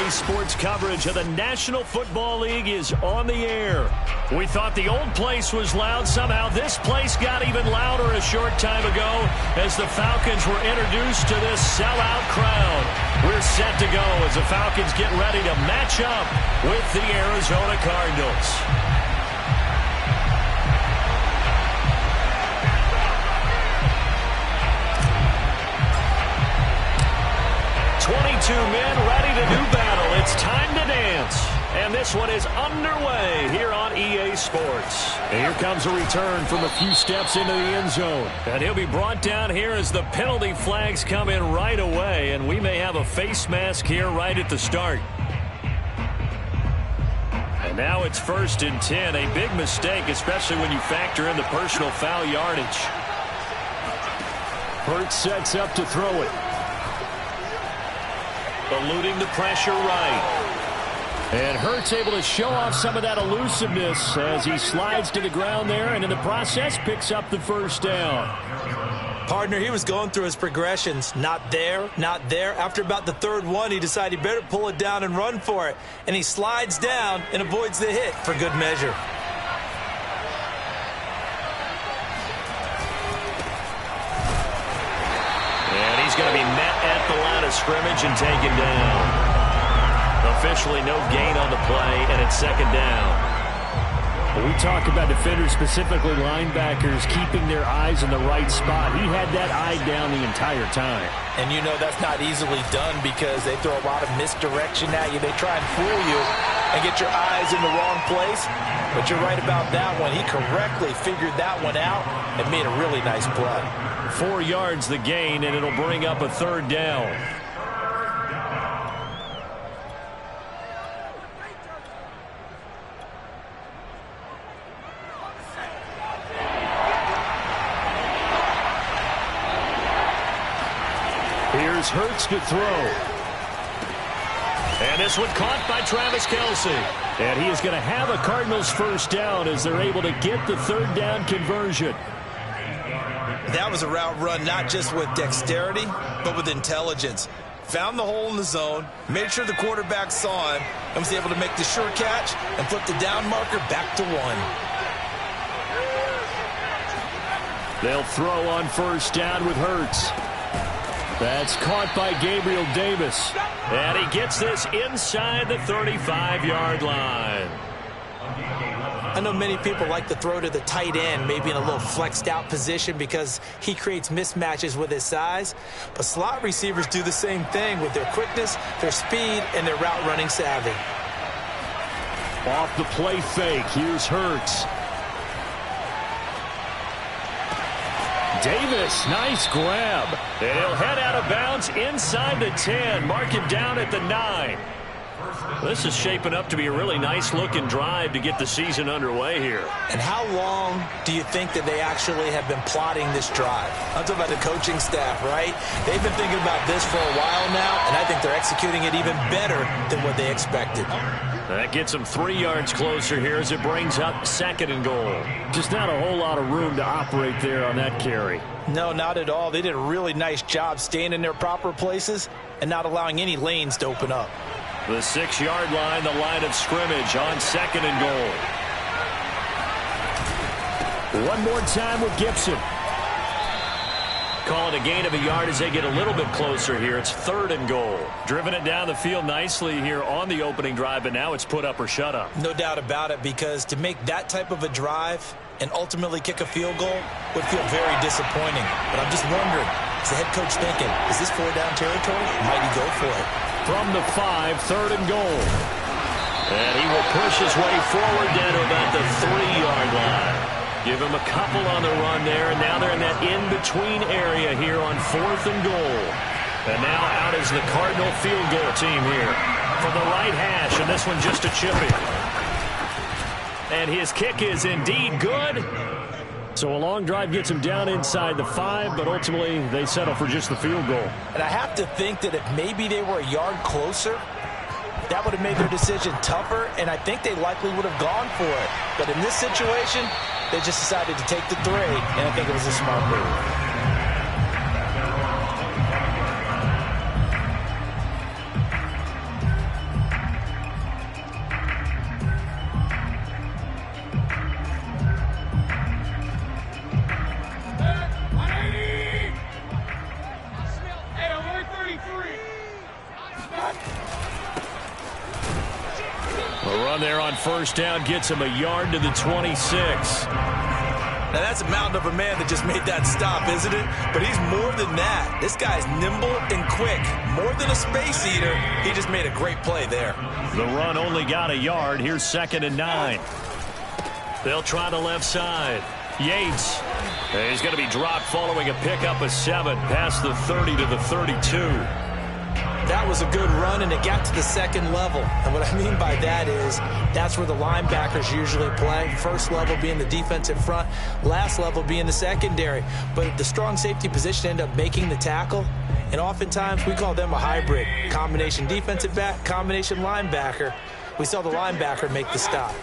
EA Sports coverage of the National Football League is on the air. We thought the old place was loud. Somehow this place got even louder a short time ago as the Falcons were introduced to this sellout crowd. We're set to go as the Falcons get ready to match up with the Arizona Cardinals. 22 men ready to do battle. It's time to dance. And this one is underway here on EA Sports. And here comes a return from a few steps into the end zone. And he'll be brought down here as the penalty flags come in right away. And we may have a face mask here right at the start. And now it's 1st and 10. A big mistake, especially when you factor in the personal foul yardage. Hurts sets up to throw it. Eluding the pressure right. And Hurts able to show off some of that elusiveness as he slides to the ground there and in the process picks up the first down. Partner, he was going through his progressions. Not there, not there. After about the third one, he decided he better pull it down and run for it. And he slides down and avoids the hit for good measure. And he's going to be met at the line of scrimmage and taken down. Officially no gain on the play, and it's 2nd down. When we talk about defenders, specifically linebackers, keeping their eyes in the right spot, he had that eye down the entire time. And you know that's not easily done because they throw a lot of misdirection at you. They try and fool you and get your eyes in the wrong place. But you're right about that one. He correctly figured that one out and made a really nice play. 4 yards the gain, and it'll bring up a 3rd down. Here's Hurts to throw. And this one caught by Travis Kelce. And he is going to have a Cardinals first down as they're able to get the 3rd down conversion. That was a route run not just with dexterity, but with intelligence. Found the hole in the zone, made sure the quarterback saw him, and was able to make the sure catch and flip the down marker back to 1. They'll throw on first down with Hurts. That's caught by Gabriel Davis. And he gets this inside the 35-yard line. I know many people like to throw to the tight end, maybe in a little flexed out position because he creates mismatches with his size. But slot receivers do the same thing with their quickness, their speed, and their route running savvy. Off the play fake, here's Hurts. Davis, nice grab. And he'll head out of bounds inside the 10. Mark him down at the 9. This is shaping up to be a really nice-looking drive to get the season underway here. And how long do you think that they actually have been plotting this drive? I'm talking about the coaching staff, right? They've been thinking about this for a while now, and I think they're executing it even better than what they expected. That gets them 3 yards closer here as it brings up 2nd and goal. Just not a whole lot of room to operate there on that carry. No, not at all. They did a really nice job staying in their proper places and not allowing any lanes to open up. The 6-yard line, the line of scrimmage on 2nd and goal. One more time with Gibson. Call it a gain of a yard as they get a little bit closer here. It's 3rd and goal. Driven it down the field nicely here on the opening drive, but now it's put up or shut up. No doubt about it, because to make that type of a drive and ultimately kick a field goal would feel very disappointing. But I'm just wondering, is the head coach thinking, is this 4-down territory? Might he go for it? From the 5, 3rd and goal. And he will push his way forward down to about the 3-yard line. Give him a couple on the run there, and now they're in that in-between area here on 4th and goal. And now out is the Cardinal field goal team here from the right hash, and this one just a chip in. And his kick is indeed good. So a long drive gets him down inside the 5, but ultimately they settle for just the field goal. And I have to think that if maybe they were a yard closer, that would have made their decision tougher, and I think they likely would have gone for it. But in this situation, they just decided to take the 3, and I think it was a smart move. run there on first down gets him a yard to the 26. Now, that's a mountain of a man that just made that stop, isn't it? But he's more than that. This guy's nimble and quick. More than a space eater, he just made a great play there. The run only got a yard. Here's 2nd and 9. They'll try the left side. Yates. He's going to be dropped following a pickup of 7 past the 30 to the 32. That was a good run, and it got to the second level. And what I mean by that is that's where the linebackers usually play. First level being the defensive front, last level being the secondary. But the strong safety position ended up making the tackle. And oftentimes we call them a hybrid. Combination defensive back, combination linebacker. We saw the linebacker make the stop.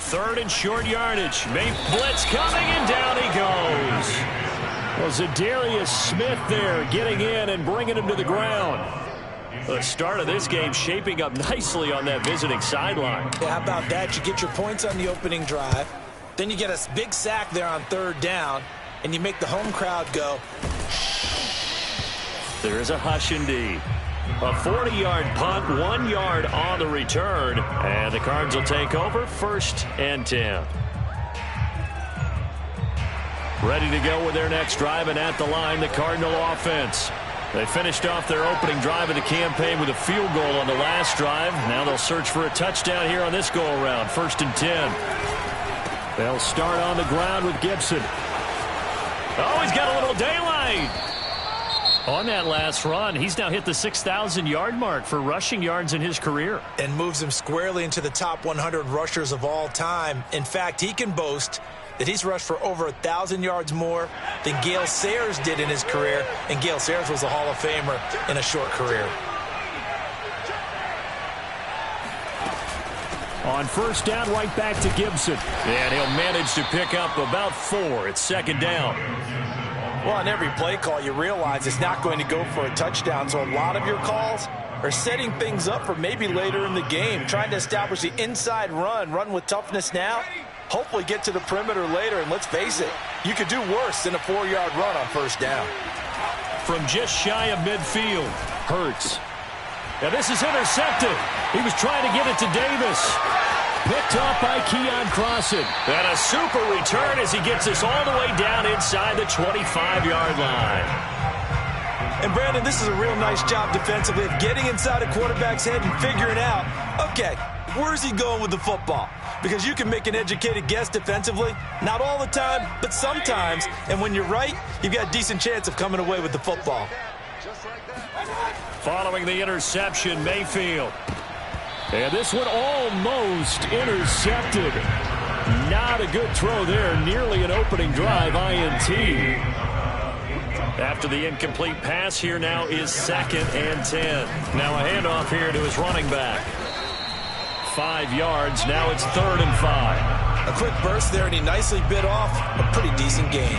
3rd and short yardage. Blitz coming, and down he goes. Well, Zadarius Smith there getting in and bringing him to the ground. The start of this game shaping up nicely on that visiting sideline. Yeah, how about that? You get your points on the opening drive. Then you get a big sack there on 3rd down, and you make the home crowd go. There's a hush indeed. A 40-yard punt, 1 yard on the return. And the Cards will take over 1st and 10. Ready to go with their next drive, and at the line, the Cardinal offense. They finished off their opening drive of the campaign with a field goal on the last drive. Now they'll search for a touchdown here on this go-around, 1st and 10. They'll start on the ground with Gibson. Oh, he's got a little daylight. On that last run, he's now hit the 6,000-yard mark for rushing yards in his career. And moves him squarely into the top 100 rushers of all time. In fact, he can boast that he's rushed for over 1,000 yards more than Gale Sayers did in his career. And Gale Sayers was a Hall of Famer in a short career. On first down, right back to Gibson. And he'll manage to pick up about 4. It's 2nd down. Well, on every play call, you realize it's not going to go for a touchdown. So a lot of your calls are setting things up for maybe later in the game, trying to establish the inside run with toughness now. Hopefully get to the perimeter later, and let's face it, you could do worse than a 4-yard run on first down. From just shy of midfield, Hurts. Now this is intercepted. He was trying to get it to Davis. Picked off by Keon Crossan. And a super return as he gets us all the way down inside the 25-yard line. And Brandon, this is a real nice job defensively of getting inside a quarterback's head and figuring out, okay, where's he going with the football? Because you can make an educated guess defensively. Not all the time, but sometimes. And when you're right, you've got a decent chance of coming away with the football. Following the interception, Mayfield. And this one almost intercepted. Not a good throw there. Nearly an opening drive INT. After the incomplete pass, here now is 2nd and 10. Now a handoff here to his running back. 5 yards. Now it's 3rd and 5. A quick burst there, and he nicely bit off a pretty decent gain.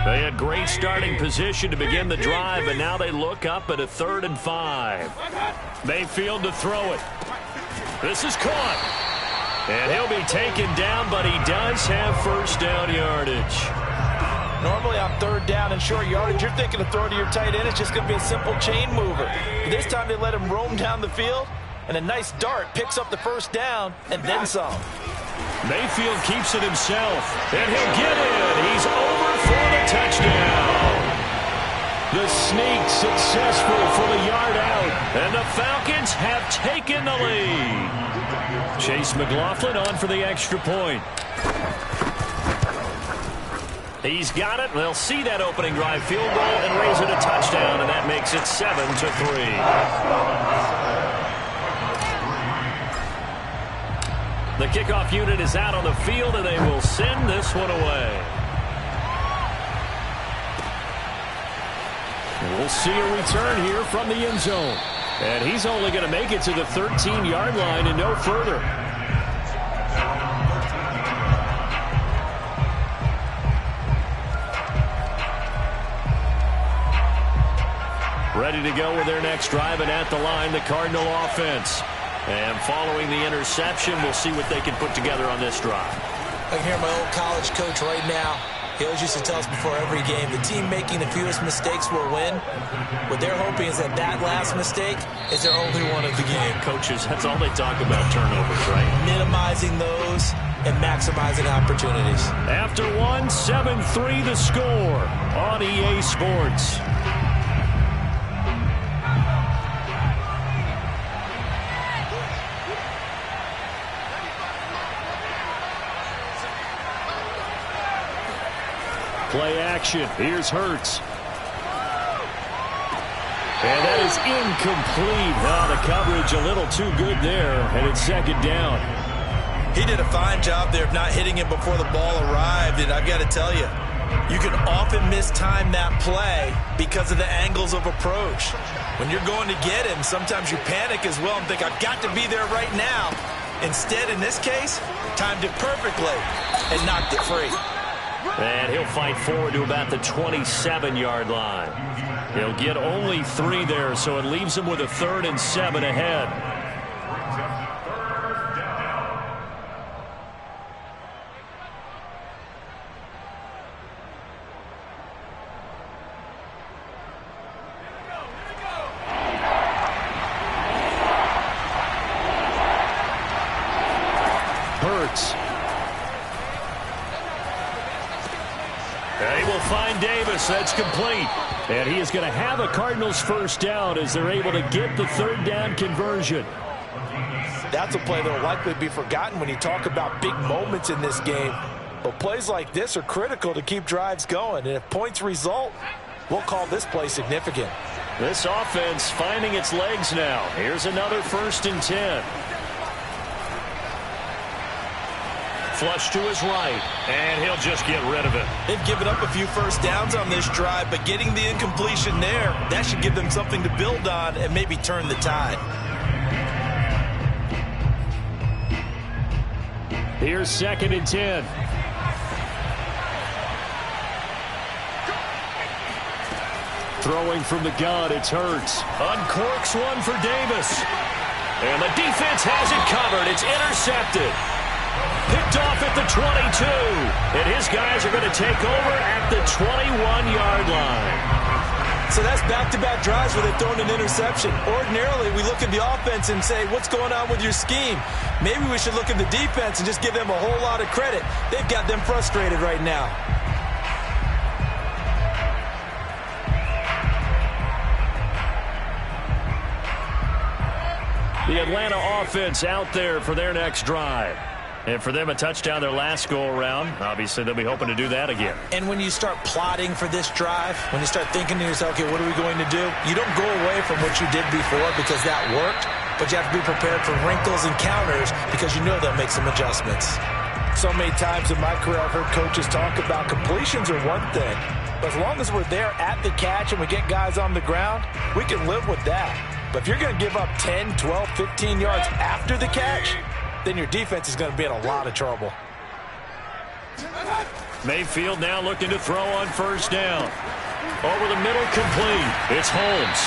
They had great starting position to begin the drive, and now they look up at a 3rd and 5. Mayfield to throw it. This is caught. And he'll be taken down, but he does have first down yardage. Normally on 3rd down and short yardage, you're thinking of throwing to your tight end. It's just going to be a simple chain mover. But this time they let him roam down the field, and a nice dart picks up the first down and then some. Mayfield keeps it himself, and he'll get in. He's over for the touchdown. The sneak successful from a yard out. And the Falcons have taken the lead. Chase McLaughlin on for the extra point. He's got it. They'll see that opening drive field goal and raise it a touchdown, and that makes it 7-3. The kickoff unit is out on the field, and they will send this one away. We'll see a return here from the end zone. And he's only going to make it to the 13-yard line and no further. Ready to go with their next drive, and at the line, the Cardinal offense. And following the interception, we'll see what they can put together on this drive. I can hear my old college coach right now. He always used to tell us before every game, the team making the fewest mistakes will win. What they're hoping is that that last mistake is their only one of the game. Coaches, that's all they talk about, turnovers, right? Minimizing those and maximizing opportunities. After one, 7-3 the score on EA Sports. Play action. Here's Hurts. And that is incomplete. The coverage a little too good there, and it's second down. He did a fine job there of not hitting him before the ball arrived, and I've got to tell you, you can often mistime that play because of the angles of approach. When you're going to get him, sometimes you panic as well and think, I've got to be there right now. Instead, in this case, timed it perfectly and knocked it free. And he'll fight forward to about the 27-yard line. He'll get only 3 there, so it leaves him with a 3rd and 7 ahead. Hurts. They will find Davis. That's complete. And he is going to have a Cardinals first down as they're able to get the 3rd down conversion. That's a play that will likely be forgotten when you talk about big moments in this game. But plays like this are critical to keep drives going. And if points result, we'll call this play significant. This offense finding its legs now. Here's another 1st and 10. Flush to his right, and he'll just get rid of it. They've given up a few first downs on this drive, but getting the incompletion there, that should give them something to build on and maybe turn the tide. Here's 2nd and 10. Throwing from the gun, it's Hurts. Uncorks one for Davis. And the defense has it covered. It's intercepted. Picked off at the 22. And his guys are going to take over at the 21-yard line. So that's back-to-back drives where they've thrown an interception. Ordinarily, we look at the offense and say, what's going on with your scheme? Maybe we should look at the defense and just give them a whole lot of credit. They've got them frustrated right now. The Atlanta offense out there for their next drive. And for them, a touchdown their last go-around. Obviously, they'll be hoping to do that again. And when you start plotting for this drive, when you start thinking to yourself, okay, what are we going to do? You don't go away from what you did before because that worked, but you have to be prepared for wrinkles and counters because you know they'll make some adjustments. So many times in my career, I've heard coaches talk about completions are one thing, but as long as we're there at the catch and we get guys on the ground, we can live with that. But if you're going to give up 10, 12, 15 yards after the catch, then your defense is going to be in a lot of trouble. Mayfield now looking to throw on 1st down. Over the middle, complete. It's Holmes.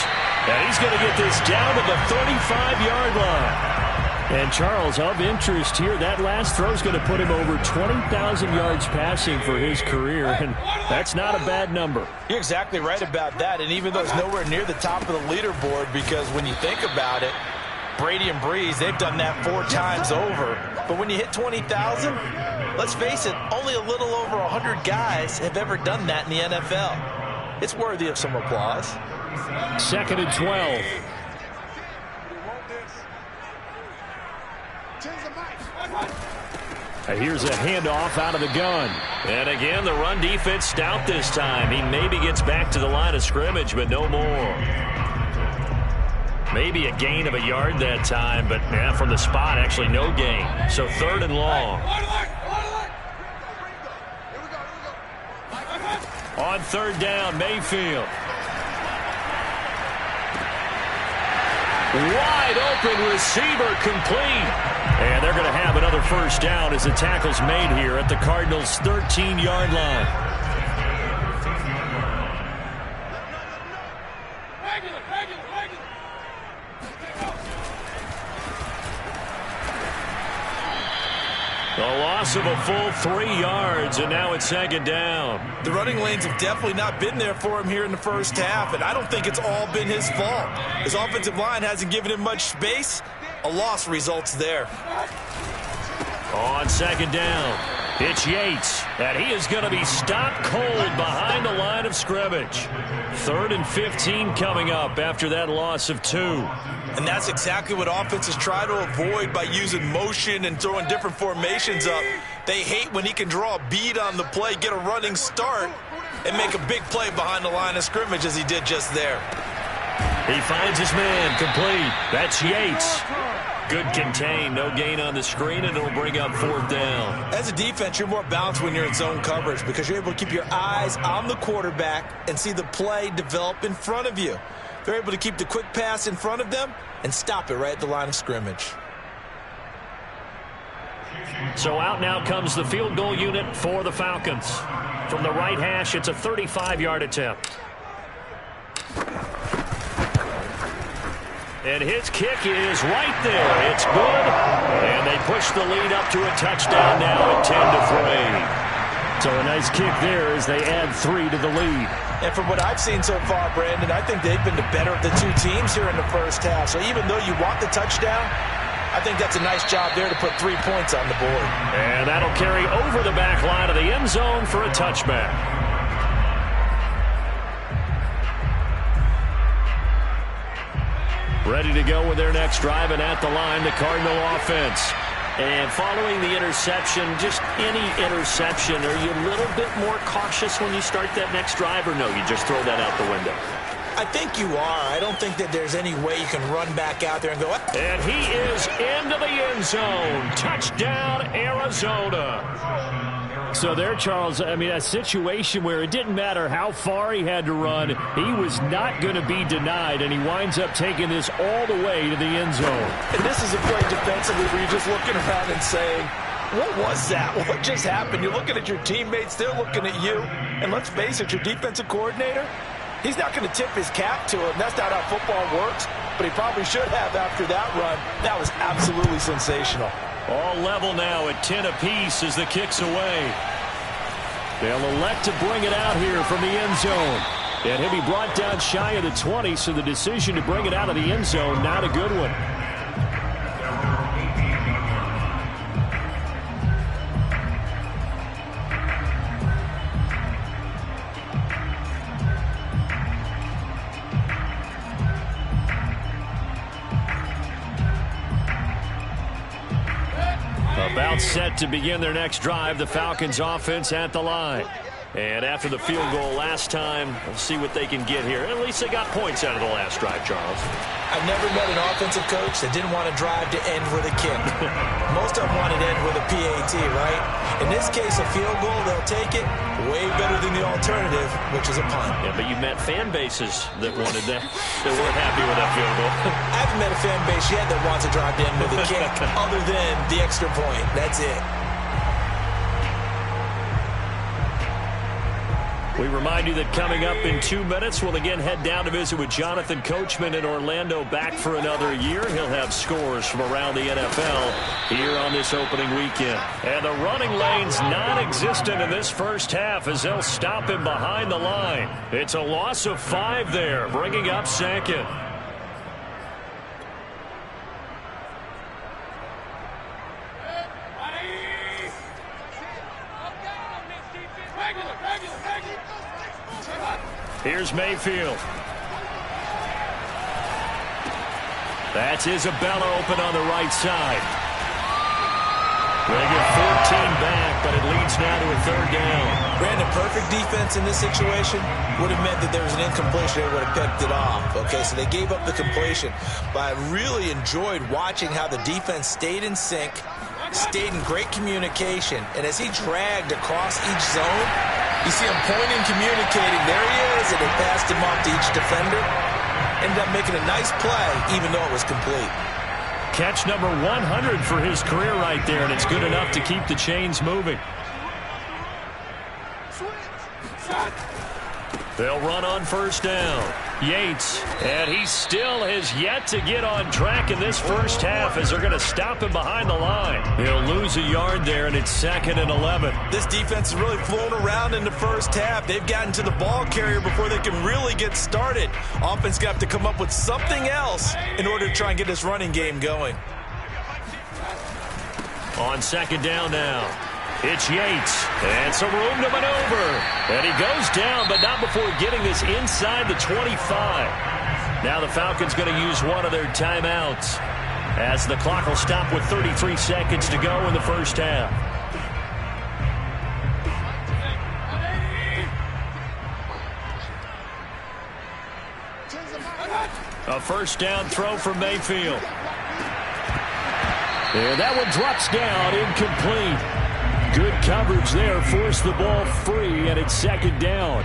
And he's going to get this down to the 35-yard line. And Charles, of interest here, that last throw is going to put him over 20,000 yards passing for his career, and that's not a bad number. You're exactly right about that, and even though it's nowhere near the top of the leaderboard, because when you think about it, Brady and Breeze, they've done that 4 times over. But when you hit 20,000, let's face it, only a little over 100 guys have ever done that in the NFL. It's worthy of some applause. 2nd and 12. Here's a handoff out of the gun. And again, the run defense stout this time. He maybe gets back to the line of scrimmage, but no more. Maybe a gain of a yard that time, but yeah, from the spot, actually no gain. So 3rd and long. On 3rd down, Mayfield. Wide open receiver, complete. And they're going to have another 1st down as the tackle's made here at the Cardinals' 13-yard line. A loss of a full 3 yards, and now it's second down. The running lanes have definitely not been there for him here in the first half, and I don't think it's all been his fault. His offensive line hasn't given him much space. A loss results there. On second down, it's Yates, and he is going to be stopped cold behind the line of scrimmage. 3rd and 15 coming up after that loss of 2. And that's exactly what offenses try to avoid by using motion and throwing different formations up. They hate when he can draw a bead on the play, get a running start, and make a big play behind the line of scrimmage as he did just there. He finds his man complete. That's Yates. Good contain, no gain on the screen, and it'll bring up 4th down. As a defense, you're more balanced when you're in zone coverage because you're able to keep your eyes on the quarterback and see the play develop in front of you. They're able to keep the quick pass in front of them and stop it right at the line of scrimmage. So out now comes the field goal unit for the Falcons. From the right hash, it's a 35-yard attempt. And his kick is right there. It's good. And they push the lead up to a touchdown now at 10-3. So a nice kick there as they add 3 to the lead. And from what I've seen so far, Brandon, I think they've been the better of the two teams here in the first half. So even though you want the touchdown, I think that's a nice job there to put 3 points on the board. And that'll carry over the back line of the end zone for a touchback. Ready to go with their next drive, and at the line, the Cardinal offense. And following the interception, just any interception, are you a little bit more cautious when you start that next drive, or no, you just throw that out the window? I think you are. I don't think that there's any way you can run back out there and go. And he is into the end zone. Touchdown, Arizona. So there, Charles, I mean, a situation where it didn't matter how far he had to run, he was not going to be denied, and he winds up taking this all the way to the end zone. And this is a play defensively where you're just looking around and saying, what was that? What just happened? You're looking at your teammates, they're looking at you. And let's face it, your defensive coordinator, he's not going to tip his cap to him. That's not how football works, but he probably should have after that run. That was absolutely sensational. All level now at 10 apiece as the kick's away. They'll elect to bring it out here from the end zone. And he'll be brought down shy of the 20, so the decision to bring it out of the end zone, not a good one. About set to begin their next drive, the Falcons offense at the line. And after the field goal last time, we'll see what they can get here. At least they got points out of the last drive, Charles. I've never met an offensive coach that didn't want to drive to end with a kick. Most of them want it to end with a PAT, right? In this case, a field goal, they'll take it. Way better than the alternative, which is a punt. Yeah, but you met fan bases that wanted that, that weren't happy with that field goal. I haven't met a fan base yet that wants to drive to end with a kick other than the extra point. That's it. We remind you that coming up in 2 minutes, we'll again head down to visit with Jonathan Coachman in Orlando, back for another year. He'll have scores from around the NFL here on this opening weekend. And the running lane's non-existent in this first half as they'll stop him behind the line. It's a loss of 5 there, bringing up second. Here's Mayfield. That's Isabella open on the right side. They get 14 back, but it leads now to a 3rd down. Brandon, perfect defense in this situation would have meant that there was an incompletion. They would have picked it off. Okay, so they gave up the completion. But I really enjoyed watching how the defense stayed in sync, stayed in great communication, and as he dragged across each zone, you see him pointing, communicating. There he is, and they passed him off to each defender. Ended up making a nice play, even though it was complete. Catch number 100 for his career right there, and it's good enough to keep the chains moving. They'll run on 1st down. Yates, and he still has yet to get on track in this first half as they're going to stop him behind the line. He'll lose a yard there, and it's 2nd and 11. This defense is really flown around in the first half. They've gotten to the ball carrier before they can really get started. Offense got to come up with something else in order to try and get this running game going. On 2nd down now, it's Yates, and some room to maneuver. And he goes down, but not before getting this inside the 25. Now the Falcons going to use one of their timeouts as the clock will stop with 33 seconds to go in the first half. A first down throw for Mayfield. And that one drops down, incomplete. Good coverage there, forced the ball free, and it's 2nd down.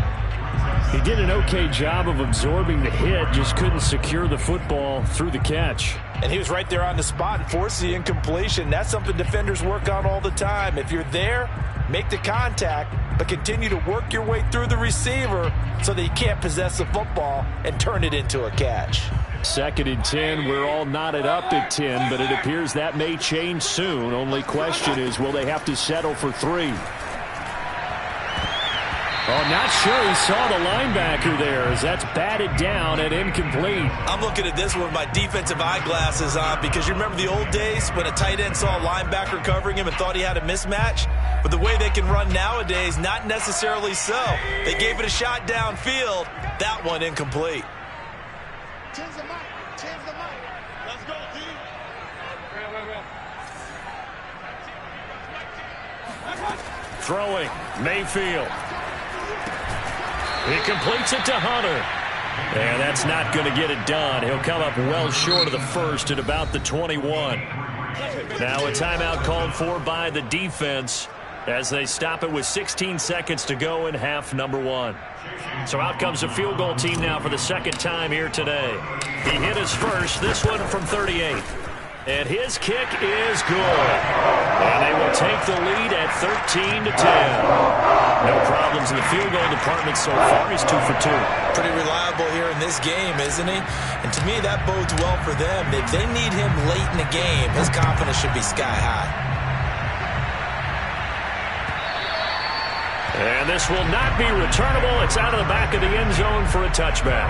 He did an okay job of absorbing the hit, just couldn't secure the football through the catch. And he was right there on the spot and forced the incompletion. That's something defenders work on all the time. If you're there, make the contact, but continue to work your way through the receiver so that you can't possess the football and turn it into a catch. 2nd and 10. We're all knotted up at 10, but it appears that may change soon. Only question is, will they have to settle for 3? Oh, not sure he saw the linebacker there as that's batted down and incomplete. I'm looking at this with my defensive eyeglasses on because you remember the old days when a tight end saw a linebacker covering him and thought he had a mismatch? But the way they can run nowadays, not necessarily so. They gave it a shot downfield. That one incomplete. Let's go, D. Throwing, Mayfield. He completes it to Hunter. And that's not going to get it done. He'll come up well short of the first at about the 21. Now a timeout called for by the defense as they stop it with 16 seconds to go in half number 1. So out comes a field goal team now for the 2nd time here today. He hit his first, this one from 38. And his kick is good. And they will take the lead at 13-10. No problems in the field goal department so far. He's 2 for 2. Pretty reliable here in this game, isn't he? And to me, that bodes well for them. If they need him late in the game, his confidence should be sky high. And this will not be returnable. It's out of the back of the end zone for a touchback.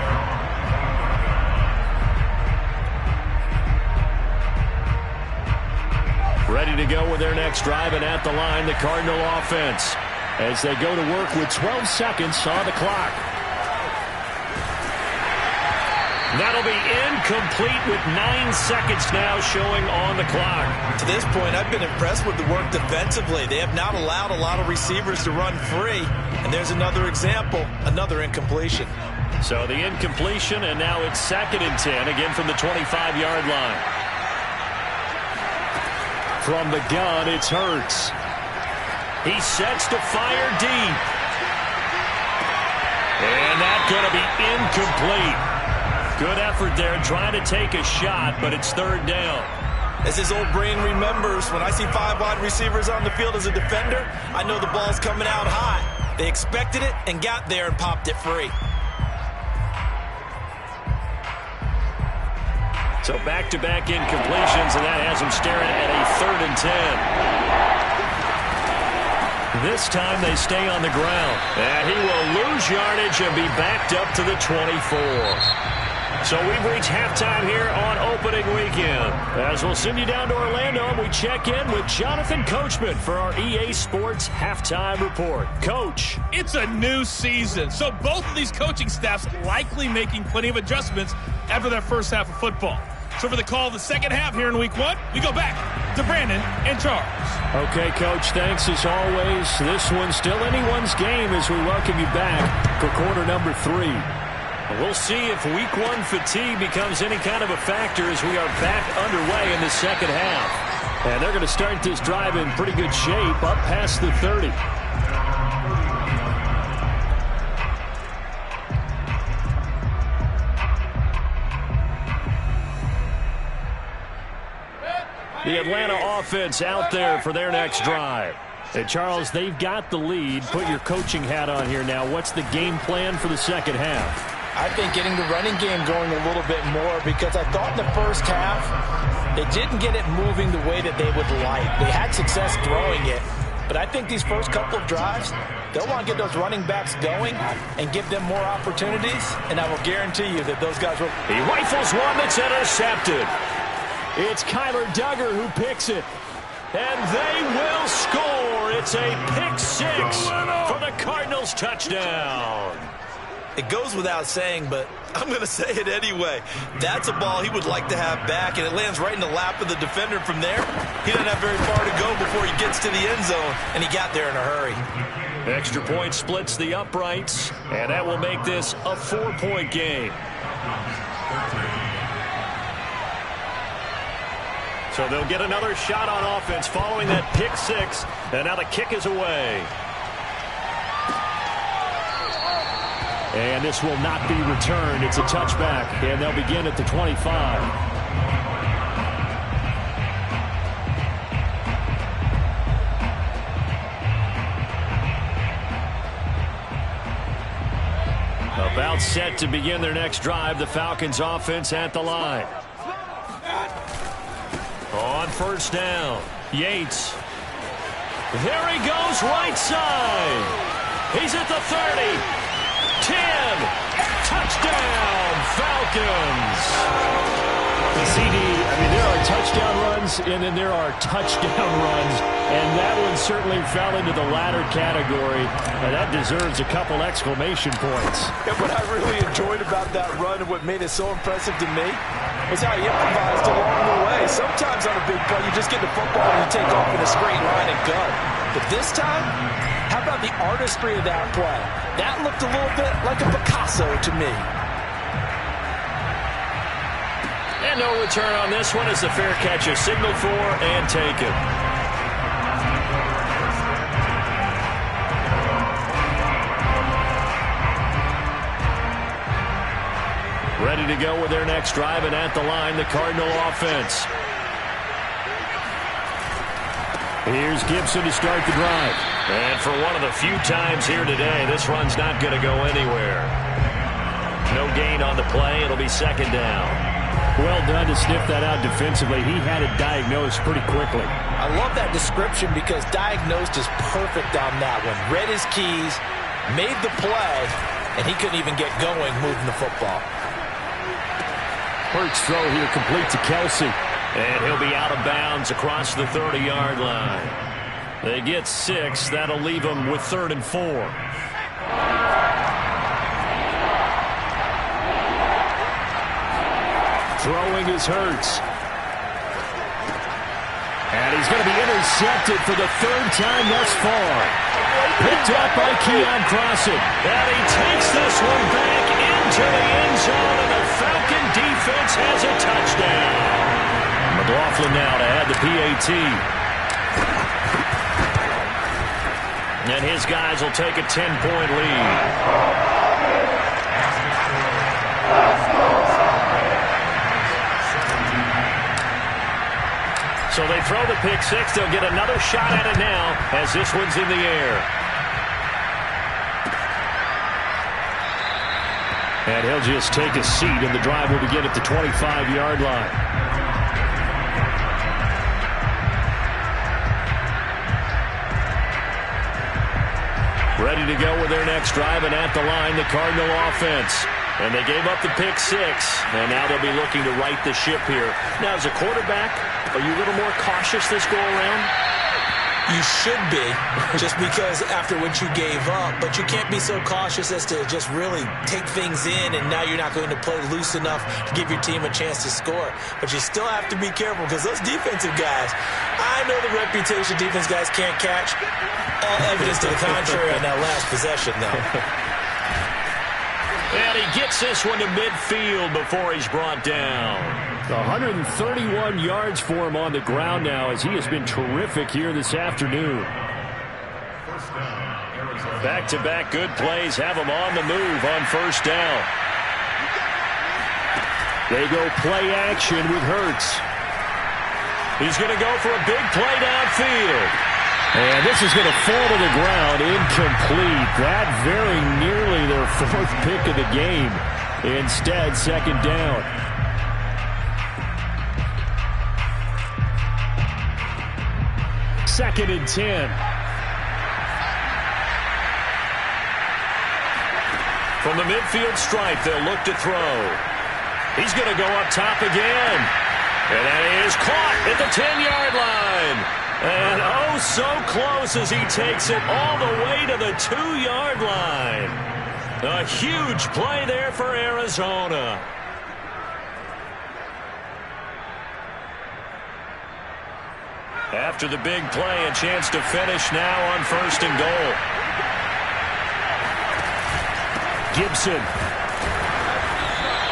Ready to go with their next drive, and at the line, the Cardinal offense as they go to work with 12 seconds on the clock. That'll be incomplete with 9 seconds now showing on the clock. To this point, I've been impressed with the work defensively. They have not allowed a lot of receivers to run free. And there's another example, another incompletion. So the incompletion, and now it's 2nd and 10, again from the 25-yard line. From the gun, it's Hurts. He sets to fire deep. And that's going to be incomplete. Good effort there trying to take a shot, but it's 3rd down. As his old brain remembers, when I see 5 wide receivers on the field as a defender, I know the ball's coming out hot. They expected it and got there and popped it free. So back-to-back incompletions, and that has him staring at a 3rd and 10. This time they stay on the ground. And he will lose yardage and be backed up to the 24. So we've reached halftime here on opening weekend. As we'll send you down to Orlando, and we check in with Jonathan Coachman for our EA Sports Halftime Report. Coach. It's a new season, so both of these coaching staffs likely making plenty of adjustments after their first half of football. So for the call of the second half here in Week 1, we go back to Brandon and Charles. Okay, Coach, thanks as always. This one's still anyone's game as we welcome you back for quarter number 3. We'll see if Week 1 fatigue becomes any kind of a factor as we are back underway in the second half. And they're going to start this drive in pretty good shape, up past the 30. The Atlanta offense out there for their next drive. And Charles, they've got the lead. Put your coaching hat on here now. What's the game plan for the second half? I think getting the running game going a little bit more, because I thought in the first half they didn't get it moving the way that they would like. They had success throwing it, but I think these first couple of drives, they'll want to get those running backs going and give them more opportunities, and I will guarantee you that those guys will. He rifles one that's intercepted. It's Kyler Duggar who picks it. And they will score. It's a pick six for the Cardinals touchdown. It goes without saying, but I'm going to say it anyway. That's a ball he would like to have back, and it lands right in the lap of the defender from there. He doesn't have very far to go before he gets to the end zone, and he got there in a hurry. Extra point splits the uprights, and that will make this a 4-point game. So they'll get another shot on offense following that pick six, and now the kick is away. And this will not be returned. It's a touchback, and they'll begin at the 25. About set to begin their next drive, the Falcons offense at the line. On first down, Yates. There he goes, right side. He's at the 30. 10. Touchdown, Falcons. CD, I mean, there are touchdown runs, and then there are touchdown runs, and that one certainly fell into the latter category, and that deserves a couple exclamation points. And what I really enjoyed about that run and what made it so impressive to me was how he improvised along the way. Sometimes on a big play, you just get the football and you take off in a straight line and go. But this time, how about the artistry of that play? That looked a little bit like a Picasso to me. And no return on this one as the fair catch is signaled for and taken. Ready to go with their next drive, and at the line, the Cardinal offense. Here's Gibson to start the drive. And for one of the few times here today, this run's not going to go anywhere. No gain on the play. It'll be second down. Well done to sniff that out defensively. He had it diagnosed pretty quickly. I love that description because diagnosed is perfect on that one. Read his keys, made the play, and he couldn't even get going moving the football. Hurts throw here complete to Kelsey. And he'll be out of bounds across the 30-yard line. They get 6. That'll leave them with 3rd and 4. Throwing is Hurts. And he's going to be intercepted for the 3rd time thus far. Picked up by Keon Crossen. And he takes this one back into the end zone, and the Falcon defense has a touchdown. McLaughlin now to add the PAT. And his guys will take a 10-point lead. So they throw the pick six. They'll get another shot at it now as this one's in the air. And he'll just take a seat, and the drive will begin at the 25-yard line. Ready to go with their next drive, and at the line, the Cardinal offense. And they gave up the pick six, and now they'll be looking to right the ship here. Now, as a quarterback, are you a little more cautious this go-around? You should be, just because after what you gave up, but you can't be so cautious as to just really take things in, and now you're not going to play loose enough to give your team a chance to score. But you still have to be careful, because those defensive guys, I know the reputation defense guys can't catch. All evidence to the contrary on that last possession, though. And he gets this one to midfield before he's brought down. 131 yards for him on the ground now, as he has been terrific here this afternoon. Back-to-back good plays have him on the move on first down. They go play action with Hurts. He's going to go for a big play downfield. And this is going to fall to the ground, incomplete. That very nearly their 4th pick of the game. Instead, second down. Second and 10. From the midfield stripe, they'll look to throw. He's going to go up top again. And that is caught at the 10-yard line. And oh, so close as he takes it all the way to the 2-yard line. A huge play there for Arizona. After the big play, a chance to finish now on first and goal. Gibson.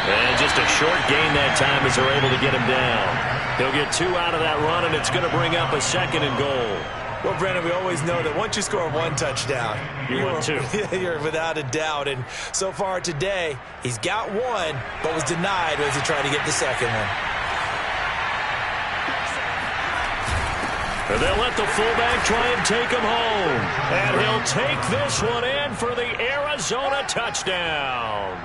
And just a short gain that time as they're able to get him down. He'll get 2 out of that run, and it's going to bring up a second and goal. Well, Brandon, we always know that once you score 1 touchdown, you're without a doubt. And so far today, he's got 1, but was denied as he tried to get the second one. And they'll let the fullback try and take him home. And he'll take this one in for the Arizona touchdown.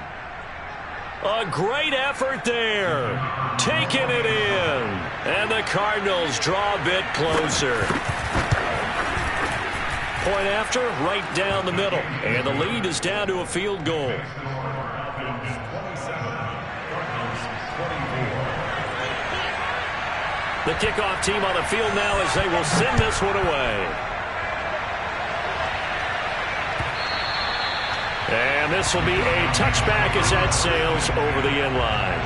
A great effort there. Taking it in. And the Cardinals draw a bit closer. Point after, right down the middle. And the lead is down to a field goal. The kickoff team on the field now as they will send this one away. And this will be a touchback as that sails over the end line.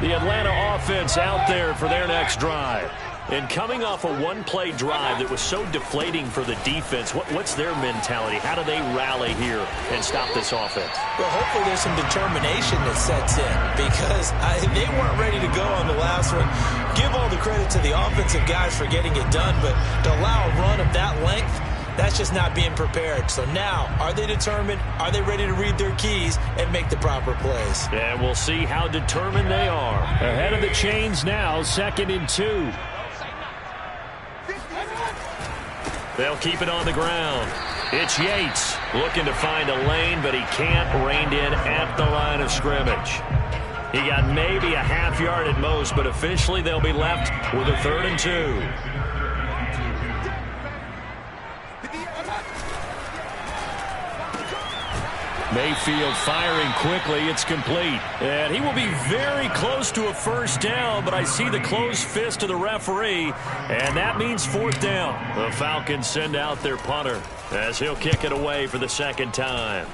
The Atlanta offense out there for their next drive. And coming off a one-play drive that was so deflating for the defense, what's their mentality? How do they rally here and stop this offense? Well, hopefully there's some determination that sets in because they weren't ready to go on the last one. Give all the credit to the offensive guys for getting it done, but to allow a run of that length, that's just not being prepared. So now, are they determined? Are they ready to read their keys and make the proper plays? And we'll see how determined they are. Ahead of the chains now, 2nd and 2. They'll keep it on the ground. It's Yates looking to find a lane, but he can't. Reined in at the line of scrimmage. He got maybe a half yard at most, but officially they'll be left with a 3rd and 2. Mayfield firing quickly. It's complete. And he will be very close to a first down, but I see the closed fist of the referee, and that means 4th down. The Falcons send out their punter as he'll kick it away for the 2nd time.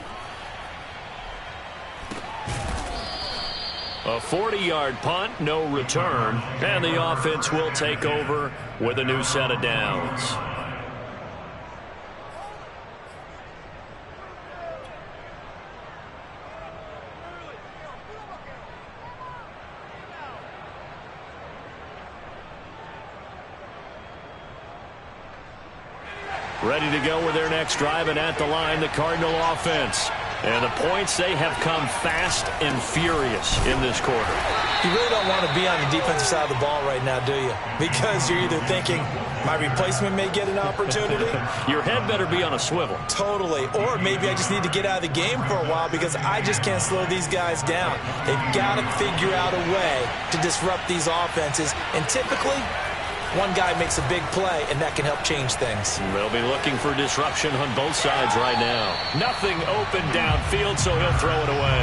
A 40-yard punt, no return, and the offense will take over with a new set of downs. Ready to go with their next drive, and at the line, the Cardinal offense. And the points, they have come fast and furious in this quarter. You really don't want to be on the defensive side of the ball right now, do you? Because you're either thinking, my replacement may get an opportunity. Your head better be on a swivel. Totally. Or maybe I just need to get out of the game for a while because I just can't slow these guys down. They've got to figure out a way to disrupt these offenses. And typically, one guy makes a big play, and that can help change things. They'll be looking for disruption on both sides right now. Nothing open downfield, so he'll throw it away.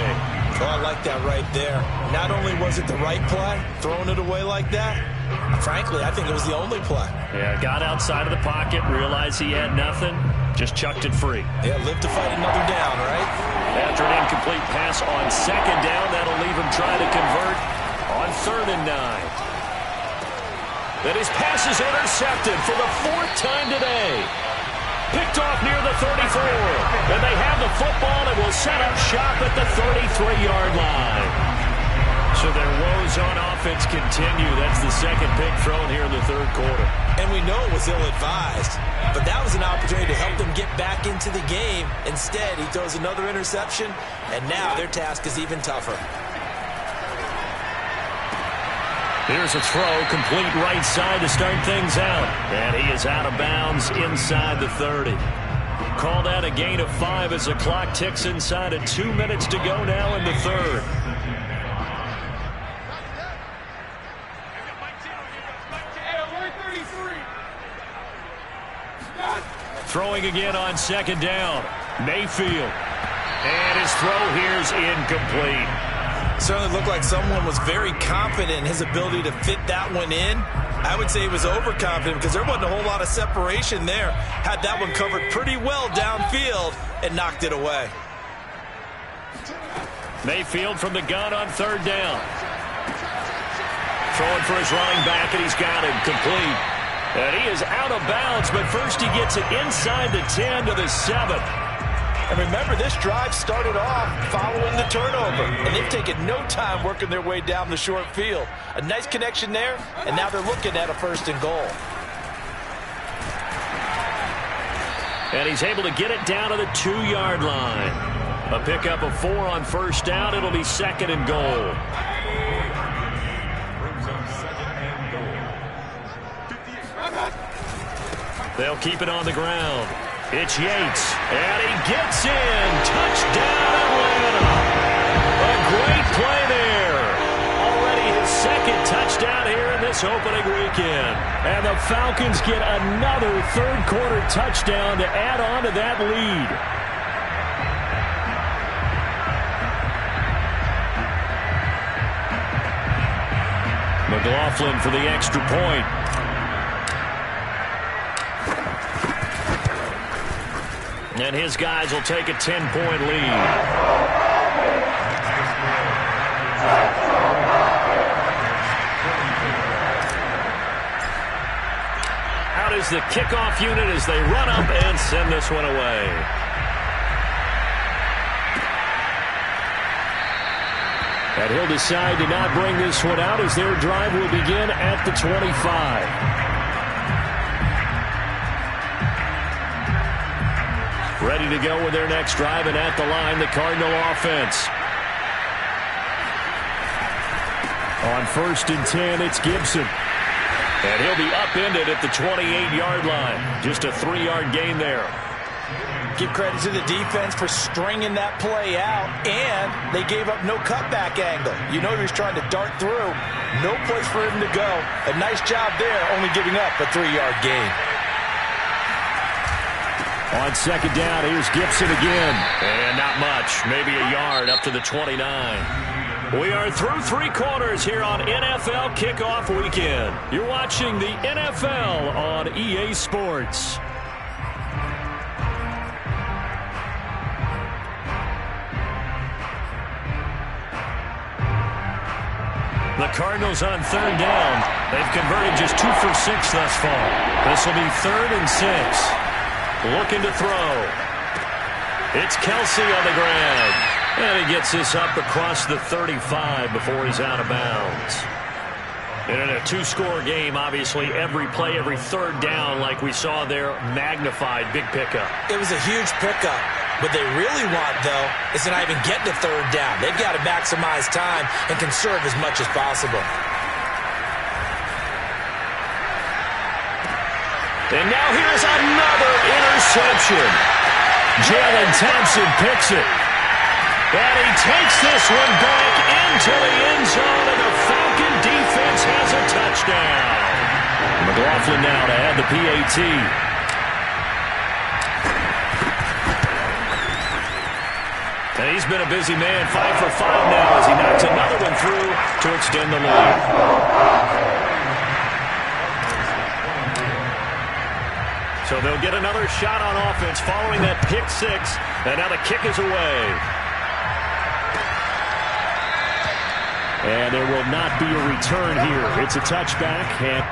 Oh, I like that right there. Not only was it the right play, throwing it away like that, frankly, I think it was the only play. Yeah, got outside of the pocket, realized he had nothing, just chucked it free. Yeah, live to fight another down, right? After an incomplete pass on 2nd down, that'll leave him trying to convert on 3rd and 9. That his pass is intercepted for the 4th time today. Picked off near the 34. And they have the football and will set up shop at the 33-yard line. So their woes on offense continue. That's the 2nd pick thrown here in the 3rd quarter. And we know it was ill-advised. But that was an opportunity to help them get back into the game. Instead, he throws another interception, and now their task is even tougher. Here's a throw, complete right side to start things out. And he is out of bounds inside the 30. Call that a gain of 5 as the clock ticks inside of 2 minutes to go now in the third. Throwing again on second down. Mayfield. And his throw here is incomplete. Certainly looked like someone was very confident in his ability to fit that one in. I would say he was overconfident because there wasn't a whole lot of separation there. Had that one covered pretty well downfield and knocked it away. Mayfield from the gun on third down. Throwing for his running back, and he's got him complete. And he is out of bounds, but first he gets it inside the 10 to the 7. And remember, this drive started off following the turnover, and they've taken no time working their way down the short field. A nice connection there, and now they're looking at a 1st and goal. And he's able to get it down to the 2-yard line. A pickup of 4 on first down. It'll be 2nd and goal. They'll keep it on the ground. It's Yates, and he gets in. Touchdown, Atlanta. A great play there. Already his 2nd touchdown here in this opening weekend. And the Falcons get another third-quarter touchdown to add on to that lead. McLaughlin for the extra point. And his guys will take a 10-point lead. Out is the kickoff unit as they run up and send this one away. And he'll decide to not bring this one out as their drive will begin at the 25. Ready to go with their next drive, and at the line, the Cardinal offense. On 1st and 10, it's Gibson. And he'll be upended at the 28-yard line. Just a 3-yard gain there. Give credit to the defense for stringing that play out, and they gave up no cutback angle. You know he was trying to dart through. No place for him to go. A nice job there, only giving up a 3-yard gain. On 2nd down, here's Gibson again. And not much, maybe a yard up to the 29. We are through 3 quarters here on NFL Kickoff Weekend. You're watching the NFL on EA Sports. The Cardinals on 3rd down. They've converted just 2 for 6 thus far. This will be 3rd and 6. Looking to throw. It's Kelsey on the ground. And he gets this up across the 35 before he's out of bounds. And in a 2-score game, obviously, every play, every 3rd down, like we saw there, magnified. Big pickup. It was a huge pickup. What they really want, though, is to not even get to 3rd down. They've got to maximize time and conserve as much as possible. And now here's another interception. Jalen Thompson picks it. And he takes this one back into the end zone, and the Falcon defense has a touchdown. McLaughlin now to add the PAT. And he's been a busy man, 5 for 5 now as he knocks another one through to extend the lead. So they'll get another shot on offense following that pick 6, and now the kick is away. And there will not be a return here. It's a touchback, and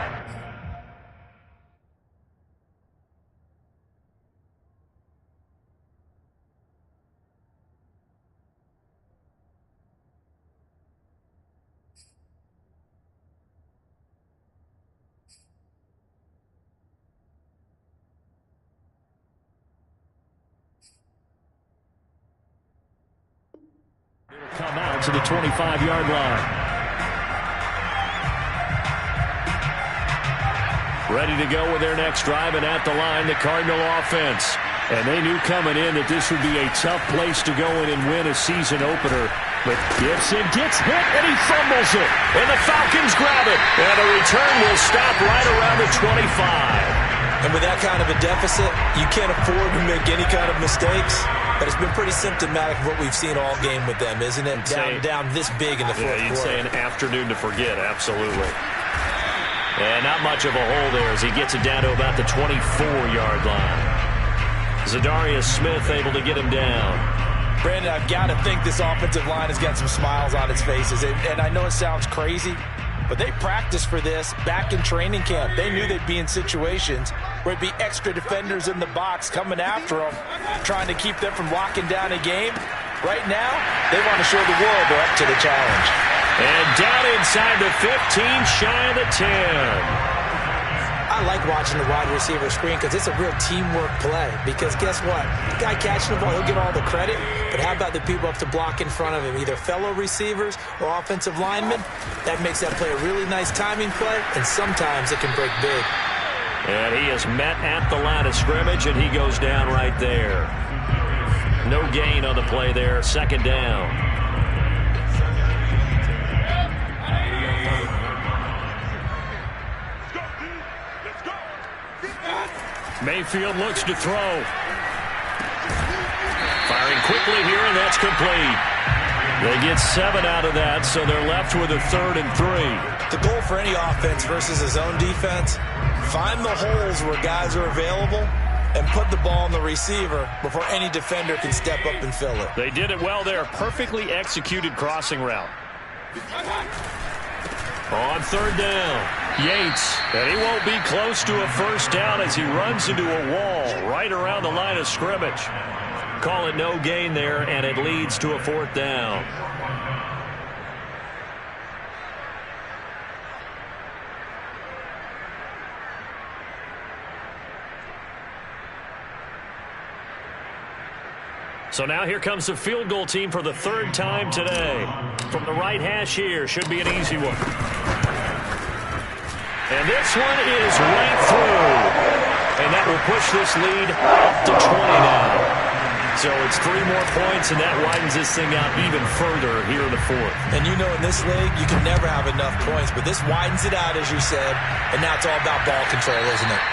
come out to the 25-yard line. Ready to go with their next drive, and at the line, the Cardinal offense. And they knew coming in that this would be a tough place to go in and win a season opener. But Gibson gets hit, and he fumbles it. And the Falcons grab it. And the return will stop right around the 25. And with that kind of a deficit, you can't afford to make any kind of mistakes. But it's been pretty symptomatic of what we've seen all game with them, isn't it? Down this big in the fourth quarter. You'd say an afternoon to forget, absolutely. And not much of a hole there as he gets it down to about the 24-yard line. Zadarius Smith able to get him down. Brandon, I've got to think this offensive line has got some smiles on its faces. And I know it sounds crazy, but they practiced for this back in training camp. They knew they'd be in situations where it'd be extra defenders in the box coming after them, trying to keep them from locking down a game. Right now, they want to show the world they're up to the challenge. And down inside the 15, shy of the 10. I like watching the wide receiver screen because it's a real teamwork play. Because guess what? The guy catching the ball, he'll get all the credit. But how about the people up to block in front of him? Either fellow receivers or offensive linemen. That makes that play a really nice timing play. And sometimes it can break big. And he is met at the line of scrimmage, and he goes down right there. No gain on the play there. Second down. Mayfield looks to throw. Firing quickly here, and that's complete. They get 7 out of that, so they're left with a 3rd and 3. The goal for any offense versus a zone defense, find the holes where guys are available and put the ball on the receiver before any defender can step up and fill it. They did it well there. Perfectly executed crossing route. On 3rd down. Yates, and he won't be close to a first down as he runs into a wall right around the line of scrimmage. Call it no gain there, and it leads to a 4th down. So now here comes the field goal team for the 3rd time today. From the right hash here, should be an easy one. And this one is right through. And that will push this lead up to 20 now. So it's 3 more points, and that widens this thing out even further here in the 4th. And you know in this league, you can never have enough points. But this widens it out, as you said. And now it's all about ball control, isn't it?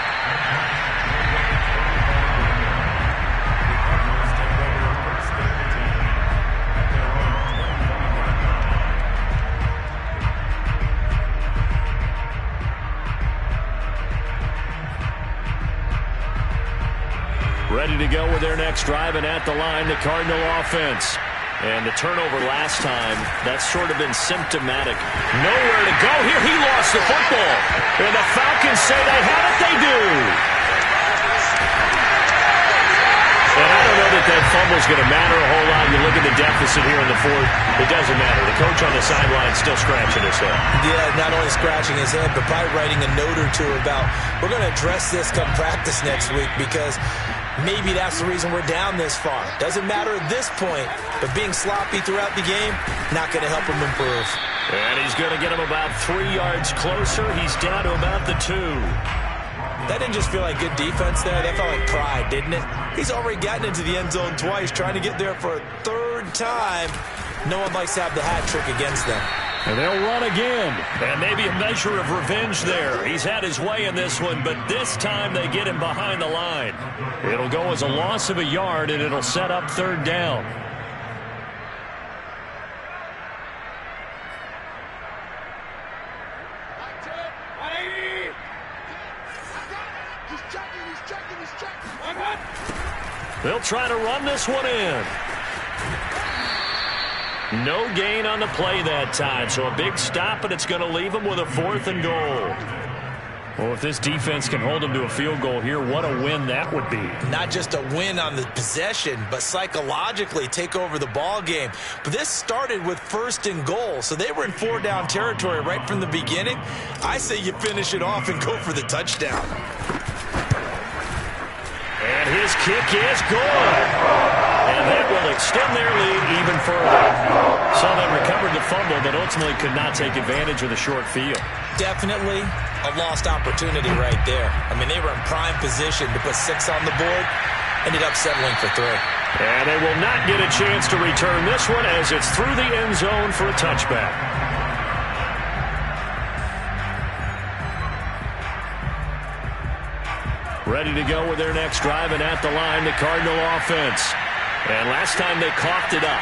Ready to go with their next drive, and at the line, the Cardinal offense. And the turnover last time, that's sort of been symptomatic. Nowhere to go here. He lost the football. And the Falcons say they have it. They do. And I don't know that fumble's going to matter a whole lot. You look at the deficit here in the 4th. It doesn't matter. The coach on the sideline is still scratching his head. Yeah, not only scratching his head, but probably writing a note or two about, we're going to address this come practice next week because maybe that's the reason we're down this far. Doesn't matter at this point, but being sloppy throughout the game, not going to help him improve. And he's going to get him about 3 yards closer. He's down to about the 2. That didn't just feel like good defense there. That felt like pride, didn't it? He's already gotten into the end zone twice, trying to get there for a 3rd time. No one likes to have the hat trick against them. And they'll run again. And maybe a measure of revenge there. He's had his way in this one, but this time they get him behind the line. It'll go as a loss of a yard, and it'll set up 3rd down. They'll try to run this one in. No gain on the play that time, so a big stop, and it's going to leave them with a 4th and goal. Well, if this defense can hold them to a field goal here, what a win that would be. Not just a win on the possession, but psychologically take over the ball game. But this started with 1st and goal, so they were in 4-down territory right from the beginning. I say you finish it off and go for the touchdown. And his kick is good. And that will extend their lead even further. So they recovered the fumble, but ultimately could not take advantage of the short field. Definitely a lost opportunity right there. I mean, they were in prime position to put 6 on the board. Ended up settling for 3. And they will not get a chance to return this one as it's through the end zone for a touchback. Ready to go with their next drive, and at the line, the Cardinal offense. And last time they coughed it up,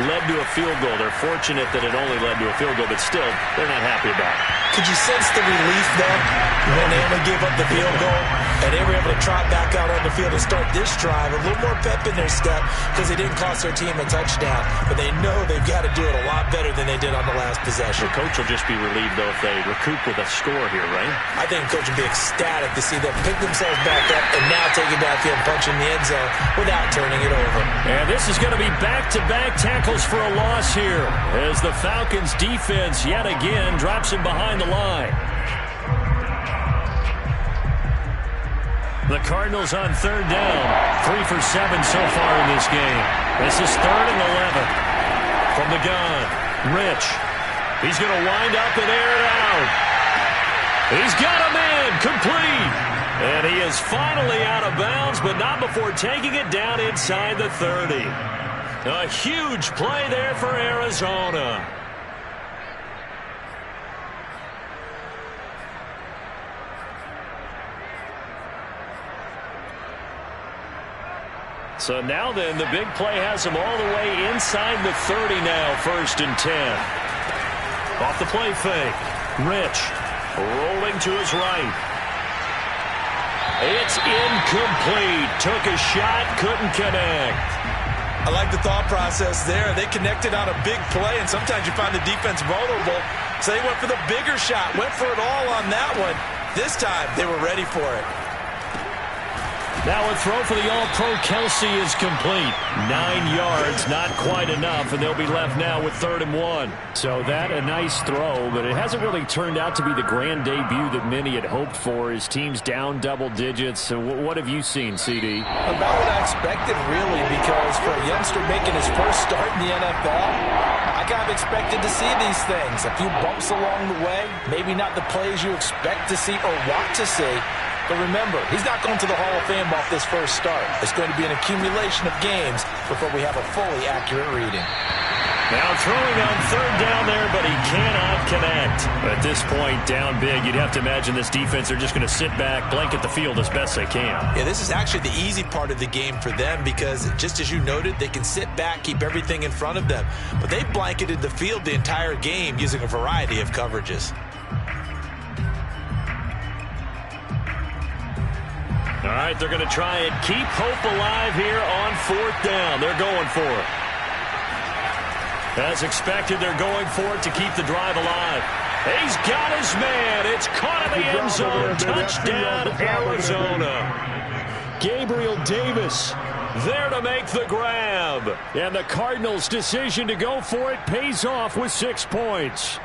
led to a field goal. They're fortunate that it only led to a field goal, but still, they're not happy about it. Could you sense the relief, though, when they only gave up the field goal? And they were able to trot back out on the field and start this drive. A little more pep in their step because they didn't cost their team a touchdown. But they know they've got to do it a lot better than they did on the last possession. The coach will just be relieved, though, if they recoup with a score here, right? I think the coach will be ecstatic to see them pick themselves back up and now take it downfield and punch in the end zone without turning it over. And this is going to be back-to-back tackles for a loss here as the Falcons' defense yet again drops him behind the line. The Cardinals on 3rd down. 3 for 7 so far in this game. This is 3rd and 11. From the gun, Rich. He's going to wind up and air it out. He's got him in, complete. And he is finally out of bounds, but not before taking it down inside the 30. A huge play there for Arizona. So now then, the big play has him all the way inside the 30 now, 1st and 10. Off the play fake. Rich rolling to his right. It's incomplete. Took a shot, couldn't connect. I like the thought process there. They connected on a big play, and sometimes you find the defense vulnerable. So they went for the bigger shot, went for it all on that one. This time, they were ready for it. Now a throw for the All-Pro Kelsey is complete. 9 yards, not quite enough, and they'll be left now with 3rd and 1. So that a nice throw, but it hasn't really turned out to be the grand debut that many had hoped for. His team's down double digits. So what have you seen, CD? About what I expected, really, because for a youngster making his first start in the NFL, I kind of expected to see these things. A few bumps along the way, maybe not the plays you expect to see or want to see. But remember, he's not going to the Hall of Fame off this first start. It's going to be an accumulation of games before we have a fully accurate reading. Now throwing on 3rd down there, but he cannot connect. At this point, down big, you'd have to imagine this defense are just going to sit back, blanket the field as best they can. Yeah, this is actually the easy part of the game for them because, just as you noted, they can sit back, keep everything in front of them. But they blanketed the field the entire game using a variety of coverages. All right, they're going to try and keep hope alive here on 4th down. They're going for it. As expected, they're going for it to keep the drive alive. He's got his man. It's caught in the end zone. Touchdown, Arizona. Gabriel Davis there to make the grab. And the Cardinals' decision to go for it pays off with 6 points.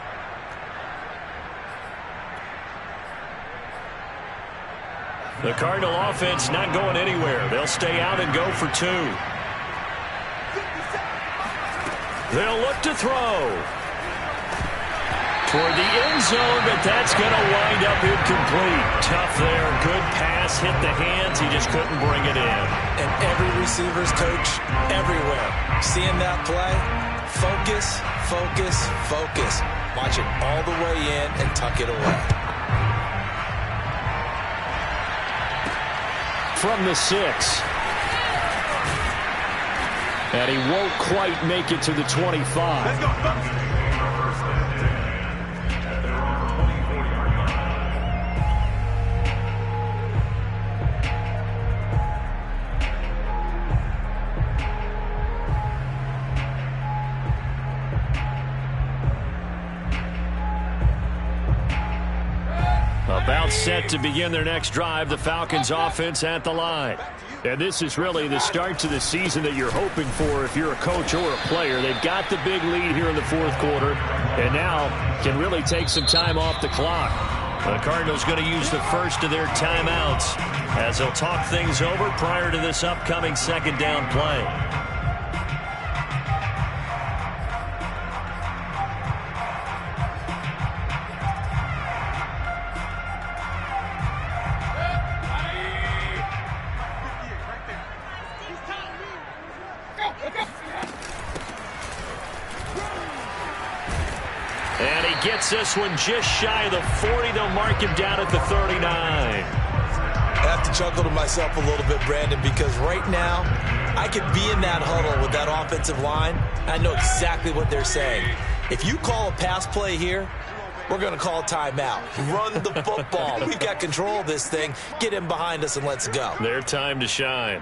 The Cardinal offense not going anywhere. They'll stay out and go for 2. They'll look to throw toward the end zone, but that's going to wind up incomplete. Tough there. Good pass. Hit the hands. He just couldn't bring it in. And every receiver's coach everywhere. Seeing that play, focus, focus, focus. Watch it all the way in and tuck it away. From the 6. And he won't quite make it to the 25. Let's go. About set to begin their next drive, the Falcons offense at the line. And this is really the start to the season that you're hoping for if you're a coach or a player. They've got the big lead here in the 4th quarter, and now can really take some time off the clock. The Cardinals going to use the first of their timeouts as they'll talk things over prior to this upcoming 2nd down play. Gets this one just shy of the 40. They'll mark him down at the 39. I have to chuckle to myself a little bit, Brandon, because right now I could be in that huddle with that offensive line. I know exactly what they're saying. If you call a pass play here, we're going to call timeout. Run the football. We've got control of this thing. Get him behind us and let's go. Their time to shine.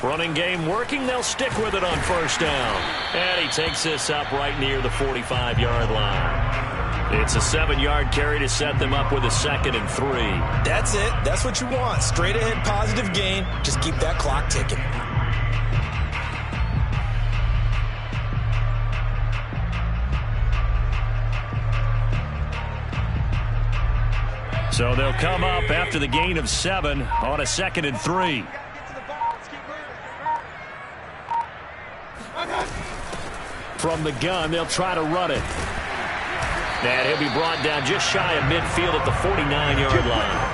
Running game working. They'll stick with it on first down. And he takes this up right near the 45-yard line. It's a 7-yard carry to set them up with a 2nd and 3. That's it. That's what you want. Straight ahead positive gain. Just keep that clock ticking. So they'll come up after the gain of 7 on a 2nd and 3. From the gun, they'll try to run it. And he'll be brought down just shy of midfield at the 49-yard line.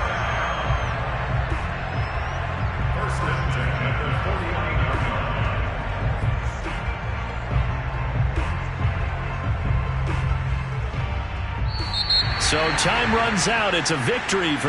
So time runs out. It's a victory for